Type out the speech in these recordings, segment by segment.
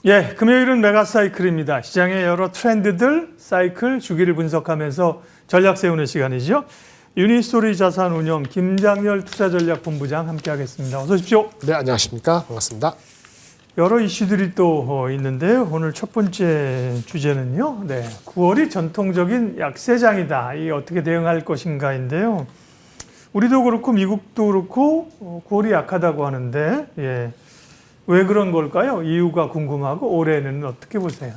예, 금요일은 메가사이클입니다. 시장의 여러 트렌드들, 사이클, 주기를 분석하면서 전략 세우는 시간이죠. 유니스토리 자산운용 김장렬 투자전략본부장 함께하겠습니다. 어서 오십시오. 네, 안녕하십니까. 반갑습니다. 여러 이슈들이 또 있는데요. 오늘 첫 번째 주제는요. 9월이 전통적인 약세장이다. 이 어떻게 대응할 것인가인데요. 우리도 그렇고 미국도 그렇고 9월이 약하다고 하는데 왜 그런 걸까요? 이유가 궁금하고 올해는 어떻게 보세요?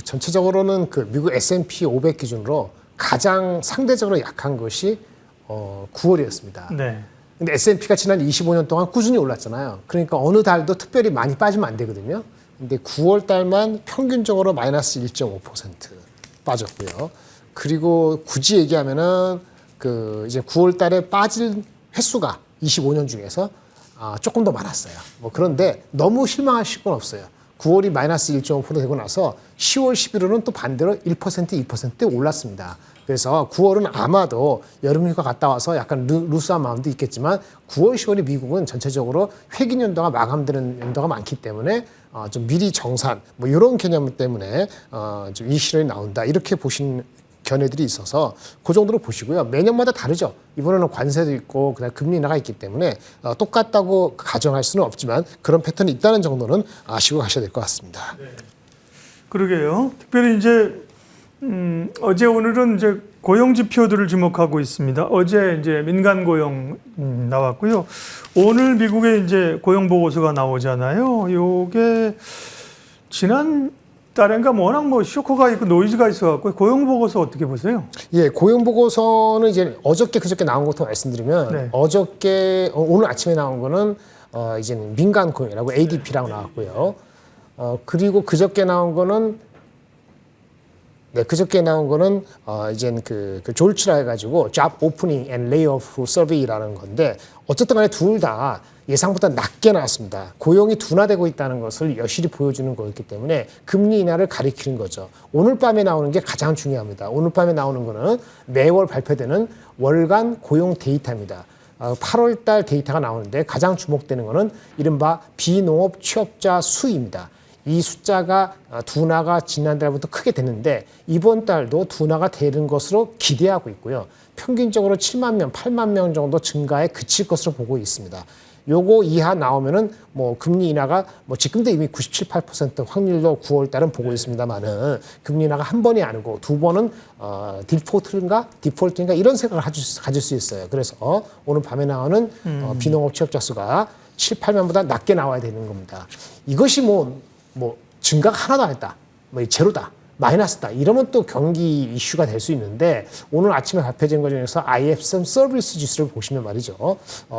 전체적으로는 미국 S&P 500 기준으로 가장 상대적으로 약한 것이 9월이었습니다. 네. 근데 S&P가 지난 25년 동안 꾸준히 올랐잖아요. 그러니까 어느 달도 특별히 많이 빠지면 안 되거든요. 근데 9월 달만 평균적으로 마이너스 1.5% 빠졌고요. 그리고 굳이 얘기하면은 이제 9월 달에 빠질 횟수가 25년 중에서 조금 더 많았어요. 그런데 너무 실망하실 건 없어요. 9월이 마이너스 1.5% 되고 나서 10월, 11월은 또 반대로 1%, 2% 올랐습니다. 그래서 9월은 아마도 여름휴가 갔다 와서 약간 루스한 마음도 있겠지만 9월, 10월이 미국은 전체적으로 회기 연도가 마감되는 연도가 많기 때문에 좀 미리 정산 이런 개념 때문에 좀 이 실현이 나온다 이렇게 보신 견해들이 있어서 그 정도로 보시고요. 매년마다 다르죠. 이번에는 관세도 있고 그다음 금리 인하가 있기 때문에 똑같다고 가정할 수는 없지만 그런 패턴이 있다는 정도는 아시고 가셔야 될 것 같습니다. 네. 그러게요. 특별히 이제 어제 오늘은 이제 고용 지표들을 주목하고 있습니다. 어제 이제 민간 고용 나왔고요. 오늘 미국에 이제 고용 보고서가 나오잖아요. 요게 지난 달인가 워낙 쇼크가 있고 노이즈가 있어갖고 고용 보고서 어떻게 보세요? 예, 고용 보고서는 이제 어저께 그저께 나온 것부터 말씀드리면 네. 어저께 오늘 아침에 나온 거는 이제는 민간 고용이라고 ADP라고 나왔고요. 그리고 그저께 나온 거는 이제는 졸치라 해가지고 Job Opening and Layoff Survey라는 건데 어쨌든 간에 둘 다 예상보다 낮게 나왔습니다. 고용이 둔화되고 있다는 것을 여실히 보여주는 거였기 때문에 금리 인하를 가리키는 거죠. 오늘 밤에 나오는 게 가장 중요합니다. 오늘 밤에 나오는 거는 매월 발표되는 월간 고용 데이터입니다. 8월 달 데이터가 나오는데 가장 주목되는 거는 이른바 비농업 취업자 수입니다. 이 숫자가 둔화가 지난달부터 크게 됐는데 이번 달도 둔화가 되는 것으로 기대하고 있고요. 평균적으로 7만 명, 8만 명 정도 증가에 그칠 것으로 보고 있습니다. 요거 이하 나오면은 금리 인하가 지금도 이미 97, 8% 확률로 9월 달은 보고 있습니다만은 금리 인하가 한 번이 아니고 두 번은 디폴트인가 이런 생각을 가질 수 있어요. 그래서 오늘 밤에 나오는 비농업 취업자 수가 7, 8만보다 낮게 나와야 되는 겁니다. 이것이 증가가 하나도 안 했다. 제로다. 마이너스다. 이러면 또 경기 이슈가 될 수 있는데 오늘 아침에 발표된 것 중에서 IFM 서비스 지수를 보시면 말이죠.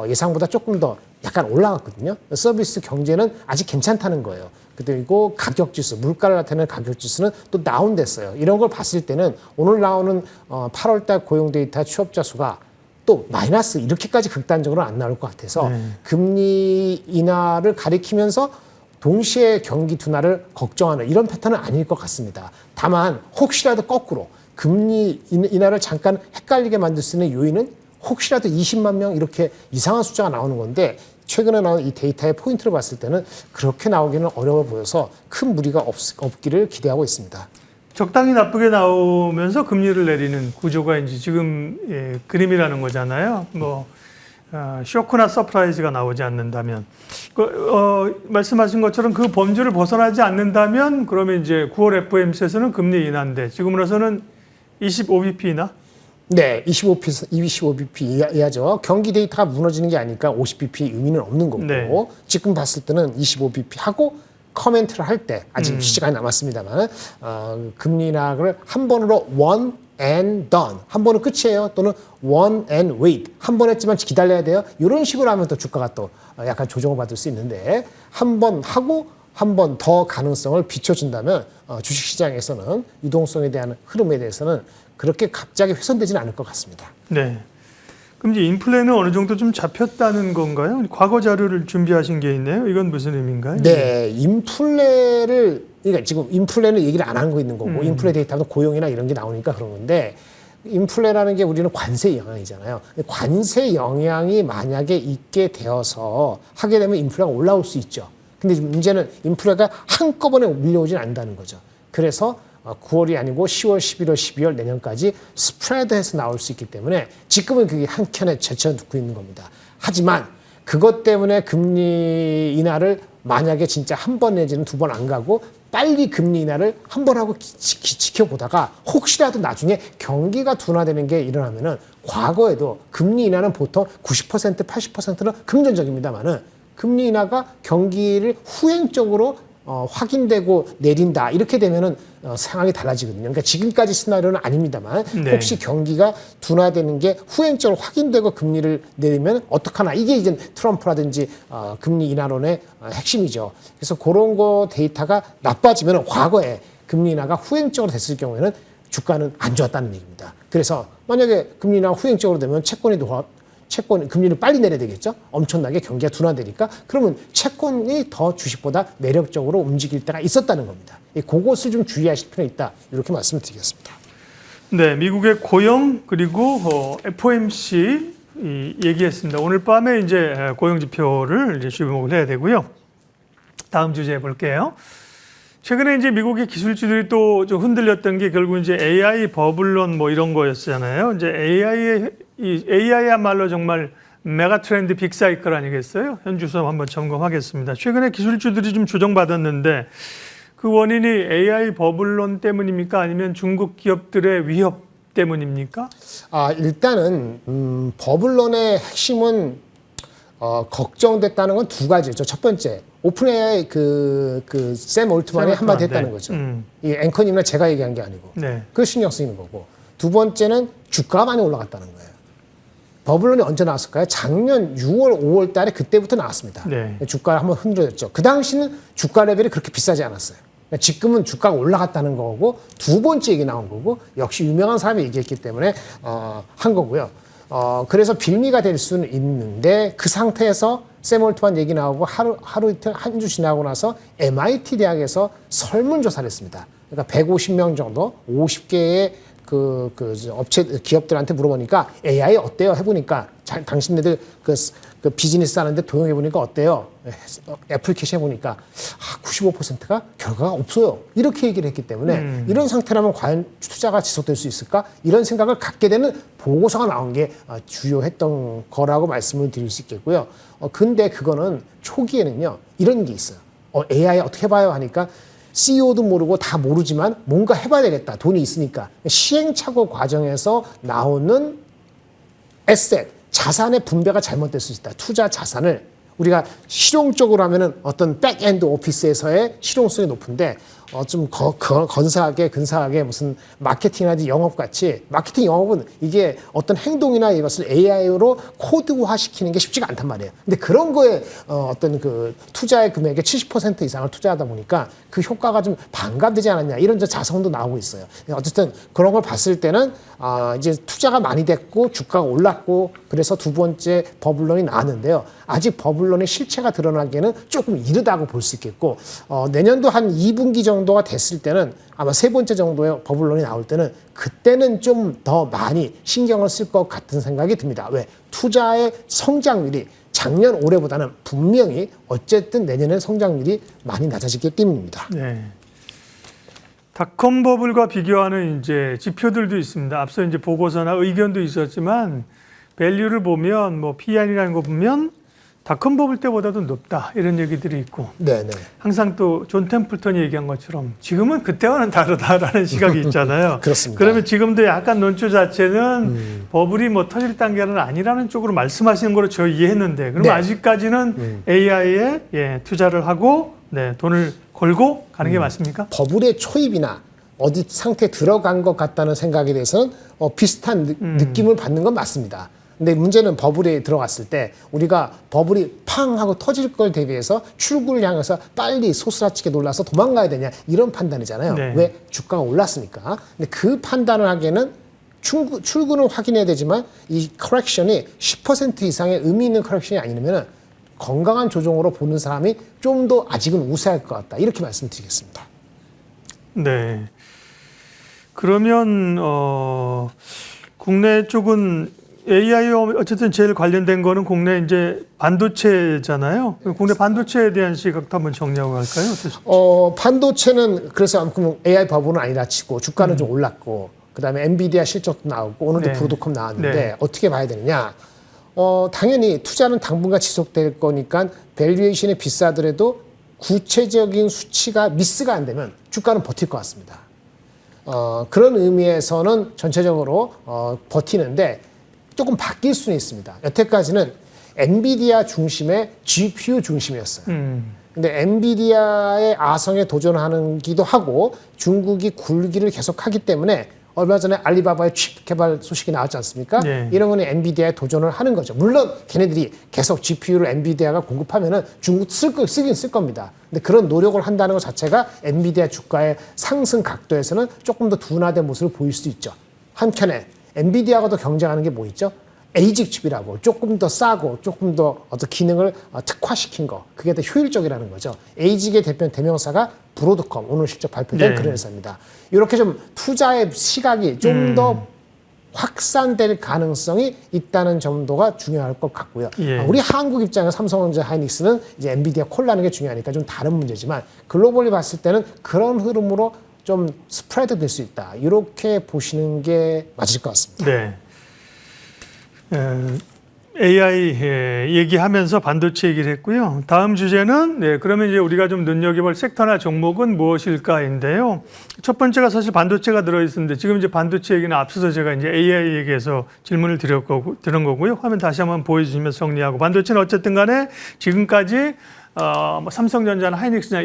예상보다 조금 더 약간 올라갔거든요. 서비스 경제는 아직 괜찮다는 거예요. 그리고 가격 지수, 물가를 나타내는 가격 지수는 또 다운됐어요. 이런 걸 봤을 때는 오늘 나오는 8월 달 고용 데이터 취업자 수가 또 마이너스 이렇게까지 극단적으로 안 나올 것 같아서 금리 인하를 가리키면서 동시에 경기 둔화를 걱정하는 이런 패턴은 아닐 것 같습니다. 다만 혹시라도 거꾸로 금리 인하를 잠깐 헷갈리게 만들 수 있는 요인은 혹시라도 20만 명 이렇게 이상한 숫자가 나오는 건데 최근에 나온 이 데이터의 포인트를 봤을 때는 그렇게 나오기는 어려워 보여서 큰 무리가 없기를 기대하고 있습니다. 적당히 나쁘게 나오면서 금리를 내리는 구조가 이제 지금 그림이라는 거잖아요. 쇼크나 서프라이즈가 나오지 않는다면 말씀하신 것처럼 그 범주를 벗어나지 않는다면 그러면 이제 9월 FOMC에서는 금리 인하인데 지금으로서는 25bp나? 네, 25bp 이하죠. 경기 데이터가 무너지는 게 아니니까 50bp 의미는 없는 거고 네. 지금 봤을 때는 25bp 하고 커멘트를 할 때 아직 시간이 남았습니다만 금리 인하를 한 번으로 one and done. 한 번은 끝이에요. 또는 one and wait. 한 번 했지만 기다려야 돼요. 이런 식으로 하면 또 주가가 또 약간 조정을 받을 수 있는데 한 번 하고 한 번 더 가능성을 비춰준다면 주식시장에서는 유동성에 대한 흐름에 대해서는 그렇게 갑자기 훼손되지는 않을 것 같습니다. 네. 그럼 이제 인플레는 어느 정도 좀 잡혔다는 건가요? 과거 자료를 준비하신 게 있네요. 이건 무슨 의미인가요? 네, 그러니까 지금 인플레는 얘기를 안 하고 있는 거고 인플레 데이터도 고용이나 이런 게 나오니까 그런 건데 인플레라는 게 우리는 관세 영향이잖아요. 관세 영향이 만약에 있게 되어서 하게 되면 인플레가 올라올 수 있죠. 근데 문제는 인플레가 한꺼번에 밀려오진 않는다는 거죠. 그래서 9월이 아니고 10월, 11월, 12월 내년까지 스프레드해서 나올 수 있기 때문에 지금은 그게 한 켠에 제쳐두고 있는 겁니다. 하지만 그것 때문에 금리 인하를 만약에 진짜 한 번 내지는 두 번 안 가고 빨리 금리 인하를 한 번 하고 지켜보다가 혹시라도 나중에 경기가 둔화되는 게 일어나면은 과거에도 금리 인하는 보통 90%, 80%는 금전적입니다만은 금리 인하가 경기를 후행적으로 확인되고 내린다 이렇게 되면은 상황이 달라지거든요. 그러니까 지금까지 시나리오는 아닙니다만 네. 혹시 경기가 둔화되는 게 후행적으로 확인되고 금리를 내리면 어떡하나 이게 이제 트럼프라든지 금리 인하론의 핵심이죠. 그래서 그런 거 데이터가 나빠지면 과거에 금리 인하가 후행적으로 됐을 경우에는 주가는 안 좋았다는 얘기입니다. 그래서 만약에 금리 인하가 후행적으로 되면 채권 금리를 빨리 내려야 되겠죠. 엄청나게 경기가 둔화되니까 그러면 채권이 더 주식보다 매력적으로 움직일 때가 있었다는 겁니다. 그것을 좀 주의하실 필요가 있다. 이렇게 말씀을 드리겠습니다. 네, 미국의 고용 그리고 FOMC 얘기했습니다. 오늘 밤에 이제 고용 지표를 이제 주목을 해야 되고요. 다음 주제 볼게요. 최근에 이제 미국의 기술주들이 또 좀 흔들렸던 게 결국 이제 AI 버블론 뭐 이런 거였잖아요. 이제 AI야말로 정말 메가 트렌드 빅 사이클 아니겠어요? 현주소 한번 점검하겠습니다. 최근에 기술주들이 좀 조정받았는데 그 원인이 AI 버블론 때문입니까? 아니면 중국 기업들의 위협 때문입니까? 일단은 버블론의 핵심은 걱정됐다는 건 두 가지죠. 첫 번째, 오픈 AI 샘 올트만이 한마디 했다는 거죠. 이 앵커님이나 제가 얘기한 게 아니고. 네. 그걸 신경 쓰이는 거고. 두 번째는 주가가 많이 올라갔다는 거예요. 버블론이 언제 나왔을까요? 작년 6월, 5월 달에 그때부터 나왔습니다. 네. 주가를 한번 흔들었죠. 그 당시는 주가 레벨이 그렇게 비싸지 않았어요. 지금은 주가가 올라갔다는 거고 두 번째 얘기 나온 거고 역시 유명한 사람이 얘기했기 때문에 한 거고요. 그래서 빌미가 될 수는 있는데 그 상태에서 샘 올트만 얘기 나오고 하루 이틀 한 주 지나고 나서 MIT 대학에서 설문조사를 했습니다. 그러니까 150명 정도 50개의 기업들한테 물어보니까 AI 어때요? 해보니까 당신네들 그 비즈니스 하는데 도용해보니까 어때요? 애플리케이션 해보니까 95%가 결과가 없어요. 이렇게 얘기를 했기 때문에 이런 상태라면 과연 투자가 지속될 수 있을까? 이런 생각을 갖게 되는 보고서가 나온 게 주요했던 거라고 말씀을 드릴 수 있겠고요. 근데 그거는 초기에는요. 이런 게 있어요. AI 어떻게 해봐요? 하니까 CEO도 모르고 다 모르지만 뭔가 해봐야 되겠다. 돈이 있으니까. 시행착오 과정에서 나오는 에셋, 자산의 분배가 잘못될 수 있다. 투자 자산을 우리가 실용적으로 하면은 어떤 백엔드 오피스에서의 실용성이 높은데 좀 근사하게 무슨 마케팅이나 영업같이 마케팅 영업은 이게 어떤 행동이나 이것을 AI로 코드화 시키는 게 쉽지가 않단 말이에요. 근데 그런 거에 어떤 그 투자의 금액의 70% 이상을 투자하다 보니까 그 효과가 좀 반감되지 않았냐 이런 자성도 나오고 있어요. 어쨌든 그런 걸 봤을 때는 이제 투자가 많이 됐고 주가가 올랐고 그래서 두 번째 버블론이 나왔는데요. 아직 버블론의 실체가 드러나기에는 조금 이르다고 볼 수 있겠고 내년도 한 2분기 정도가 됐을 때는 아마 세 번째 정도의 버블론이 나올 때는 그때는 좀 더 많이 신경을 쓸 것 같은 생각이 듭니다. 왜? 투자의 성장률이 작년 올해보다는 분명히 어쨌든 내년에 성장률이 많이 낮아지기 때문입니다. 네. 닷컴 버블과 비교하는 이제 지표들도 있습니다. 앞서 이제 보고서나 의견도 있었지만 밸류를 보면 뭐 PER이라는 거 보면 닷컴 버블 때보다도 높다 이런 얘기들이 있고 네네. 항상 또 존 템플턴이 얘기한 것처럼 지금은 그때와는 다르다라는 시각이 있잖아요. 그렇습니다. 그러면 지금도 약간 논조 자체는 버블이 뭐 터질 단계는 아니라는 쪽으로 말씀하시는 거로 저 이해했는데 그럼 네. 아직까지는 AI에 투자를 하고 돈을 걸고 가는 게 맞습니까? 버블의 초입이나 어디 상태에 들어간 것 같다는 생각에 대해서는 비슷한 느낌을 받는 건 맞습니다. 근데 문제는 버블에 들어갔을 때 우리가 버블이 팡 하고 터질 걸 대비해서 출구를 향해서 빨리 소스라치게 놀라서 도망가야 되냐 이런 판단이잖아요. 네. 왜? 주가가 올랐으니까. 근데 그 판단을 하기에는 출구는 확인해야 되지만 이 커렉션이 10% 이상의 의미 있는 커렉션이 아니면 건강한 조정으로 보는 사람이 좀 더 아직은 우세할 것 같다. 이렇게 말씀드리겠습니다. 네. 그러면 국내 쪽은 AI와 어쨌든 제일 관련된 거는 국내 이제 반도체잖아요. 국내 반도체에 대한 시각도 한번 정리하고 갈까요? 어떻습니까? 반도체는 그래서 아무튼 AI 버블은 아니라 치고 주가는 좀 올랐고 그다음에 엔비디아 실적도 나오고 오늘도 네. 브로드컴 나왔는데 네. 어떻게 봐야 되느냐? 당연히 투자는 당분간 지속될 거니까 밸류에이션이 비싸더라도 구체적인 수치가 미스가 안 되면 주가는 버틸 것 같습니다. 그런 의미에서는 전체적으로 버티는데 조금 바뀔 수는 있습니다. 여태까지는 엔비디아 중심의 GPU 중심이었어요. 근데 엔비디아의 아성에 도전하기도 하고 중국이 굴기를 계속하기 때문에 얼마 전에 알리바바의 칩 개발 소식이 나왔지 않습니까? 네. 이런 거는 엔비디아에 도전을 하는 거죠. 물론 걔네들이 계속 GPU를 엔비디아가 공급하면은 중국 쓰긴 쓸 겁니다. 근데 그런 노력을 한다는 것 자체가 엔비디아 주가의 상승 각도에서는 조금 더 둔화된 모습을 보일 수 있죠. 한편에 엔비디아가 더 경쟁하는 게 뭐 있죠? 에이직 칩이라고 조금 더 싸고 조금 더 어떤 기능을 특화시킨 거 그게 더 효율적이라는 거죠. 에이직의 대명사가 브로드컴 오늘 실적 발표된 네. 그런 회사입니다. 이렇게 좀 투자의 시각이 좀 더 확산될 가능성이 있다는 정도가 중요할 것 같고요. 예. 우리 한국 입장에서 삼성전자 하이닉스는 이제 엔비디아 콜라는 게 중요하니까 좀 다른 문제지만 글로벌리 봤을 때는 그런 흐름으로 좀 스프레드 될 수 있다. 이렇게 보시는 게 맞을 것 같습니다. 네. AI 얘기하면서 반도체 얘기를 했고요. 다음 주제는 그러면 이제 우리가 좀 눈여겨볼 섹터나 종목은 무엇일까인데요. 첫 번째가 사실 반도체가 들어있었는데 지금 이제 반도체 얘기는 앞서서 제가 이제 AI 얘기해서 질문을 드린 거고요. 화면 다시 한번 보여주시면서 정리하고 반도체는 어쨌든 간에 지금까지 뭐 삼성전자나 하이닉스나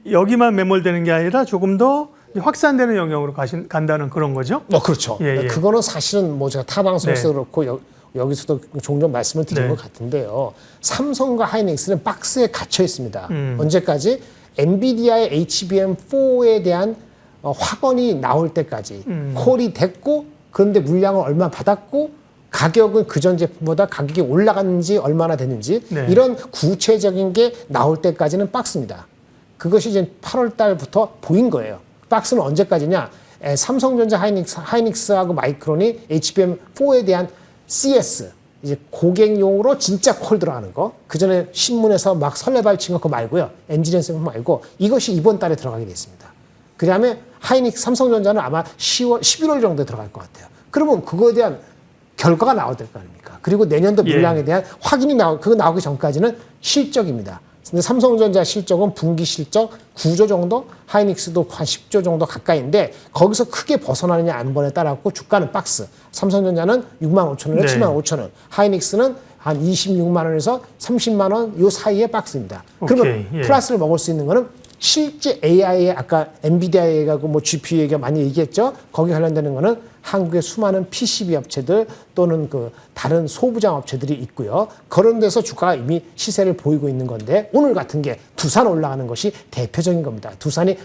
여기만 매몰되는 게 아니라 조금 더 확산되는 영역으로 간다는 그런 거죠. 그렇죠. 예, 예. 그거는 사실은 뭐 제가 타 방송에서 네. 그렇고 여기서도 종종 말씀을 드린 네. 것 같은데요. 삼성과 하이닉스는 박스에 갇혀 있습니다. 언제까지? 엔비디아의 HBM4에 대한 확언이 나올 때까지 콜이 됐고 그런데 물량을 얼마 받았고 가격은 그전 제품보다 가격이 올라갔는지 얼마나 됐는지 네. 이런 이런 구체적인 게 나올 때까지는 박스입니다. 그것이 이제 8월 달부터 보인 거예요. 박스는 언제까지냐? 삼성전자 하이닉스하고 마이크론이 HBM4에 대한 CS, 이제 고객용으로 진짜 콜 들어가는 거. 그 전에 신문에서 막 설레발 친 거 말고요. 엔지니어링 말고 이것이 이번 달에 들어가게 됐습니다. 그 다음에 삼성전자는 아마 11월 정도에 들어갈 것 같아요. 그러면 그거에 대한 결과가 나올 거 아닙니까? 그리고 내년도 물량에 대한 확인이 그거 나오기 전까지는 실적입니다. 근데 삼성전자 실적은 분기 실적 9조 정도, 하이닉스도 한 10조 정도 가까이인데 거기서 크게 벗어나느냐 안 번에 따라서 주가는 박스. 삼성전자는 6만 5천 원에 네. 7만 5천 원, 하이닉스는 한 26만 원에서 30만 원 요 사이의 박스입니다. 그러면 예. 플러스를 먹을 수 있는 거는 실제 AI에 아까 엔비디아 얘기하고 뭐 GPU 얘기가 많이 얘기했죠. 거기 관련되는 거는 한국의 수많은 PCB 업체들 또는 그 다른 소부장 업체들이 있고요. 그런 데서 주가가 이미 시세를 보이고 있는 건데 오늘 같은 게 두산 올라가는 것이 대표적인 겁니다. 두산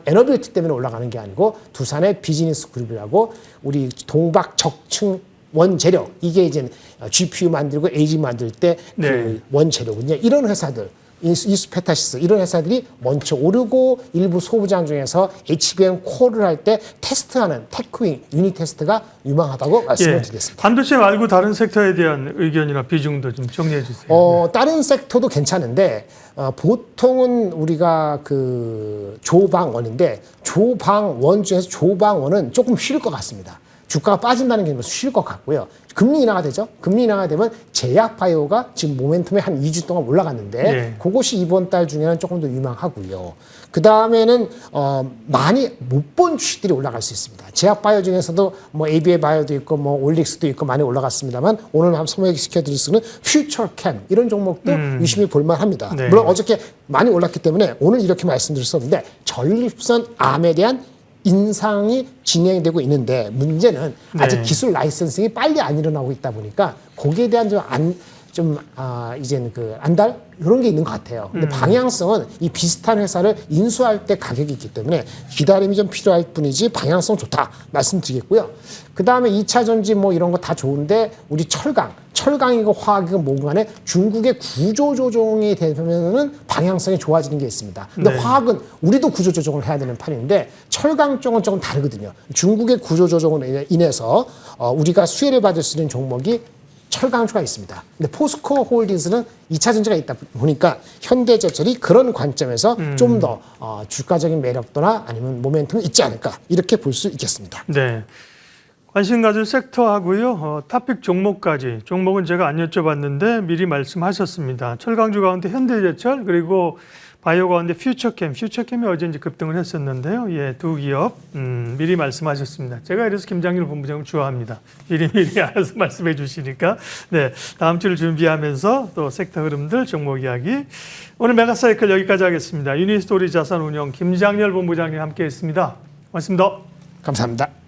에너빌티 때문에 올라가는 게 아니고 두산의 비즈니스 그룹이라고 우리 동박 적층 원재료 이게 이제 GPU 만들고 AG 만들 때 그 네. 원재료군요. 이런 회사들 이스페타시스 이런 회사들이 먼저 오르고 일부 소부장 중에서 HBM 콜을 할 때 테스트하는 테크윙 유닛 테스트가 유망하다고 말씀을 드리겠습니다. 반도체 말고 다른 섹터에 대한 의견이나 비중도 좀 정리해 주세요. 다른 섹터도 괜찮은데 보통은 우리가 그 조방원인데 조방원 중에서 조방원은 조금 쉴 것 같습니다. 주가가 빠진다는 게 쉴 것 같고요. 금리 인하가 되죠. 금리 인하가 되면 제약바이오가 지금 모멘텀에 한 2주 동안 올라갔는데 네. 그것이 이번 달 중에는 조금 더 유망하고요. 그 다음에는 많이 못 본 주식들이 올라갈 수 있습니다. 제약바이오 중에서도 뭐 ABA 바이오도 있고 뭐 올릭스도 있고 많이 올라갔습니다만 오늘 한번 소개시켜드릴 수는 퓨처캠 이런 종목도 유심히 볼만합니다. 네. 물론 어저께 많이 올랐기 때문에 오늘 이렇게 말씀드릴 수 없는데 전립선 암에 대한 인상이 진행되고 있는데 문제는 아직 네. 기술 라이선싱이 빨리 안 일어나고 있다 보니까 거기에 대한 좀 좀 이제는 그 안달 이런 게 있는 것 같아요. 근데 방향성은 이 비슷한 회사를 인수할 때 가격이 있기 때문에 기다림이 좀 필요할 뿐이지 방향성 좋다 말씀드리겠고요. 그 다음에 2차 전지 뭐 이런 거 다 좋은데 우리 철강이고 화학이고 뭐고 간에 중국의 구조 조정이 되면은 방향성이 좋아지는 게 있습니다. 근데 네. 화학은 우리도 구조 조정을 해야 되는 판인데 철강 쪽은 조금 다르거든요. 중국의 구조 조정으로 인해서 우리가 수혜를 받을 수 있는 종목이 철강주가 있습니다. 근데 포스코 홀딩스는 2차 전지가 있다 보니까 현대제철이 그런 관점에서 좀 더 주가적인 매력도나 아니면 모멘텀이 있지 않을까 이렇게 볼 수 있겠습니다. 네. 관심 가질 섹터하고요. 탑픽 종목까지. 종목은 제가 안 여쭤봤는데 미리 말씀하셨습니다. 철강주 가운데 현대제철 그리고 바이오 가운데 퓨처캠. 퓨처캠이 어제 이제 급등을 했었는데요. 예, 두 기업 미리 말씀하셨습니다. 제가 이래서 김장률 본부장을 좋아합니다. 미리 알아서 말씀해 주시니까. 네, 다음 주를 준비하면서 또 섹터 흐름들, 종목 이야기. 오늘 메가사이클 여기까지 하겠습니다. 유니스토리 자산운용 김장렬 본부장님 함께했습니다. 고맙습니다. 감사합니다.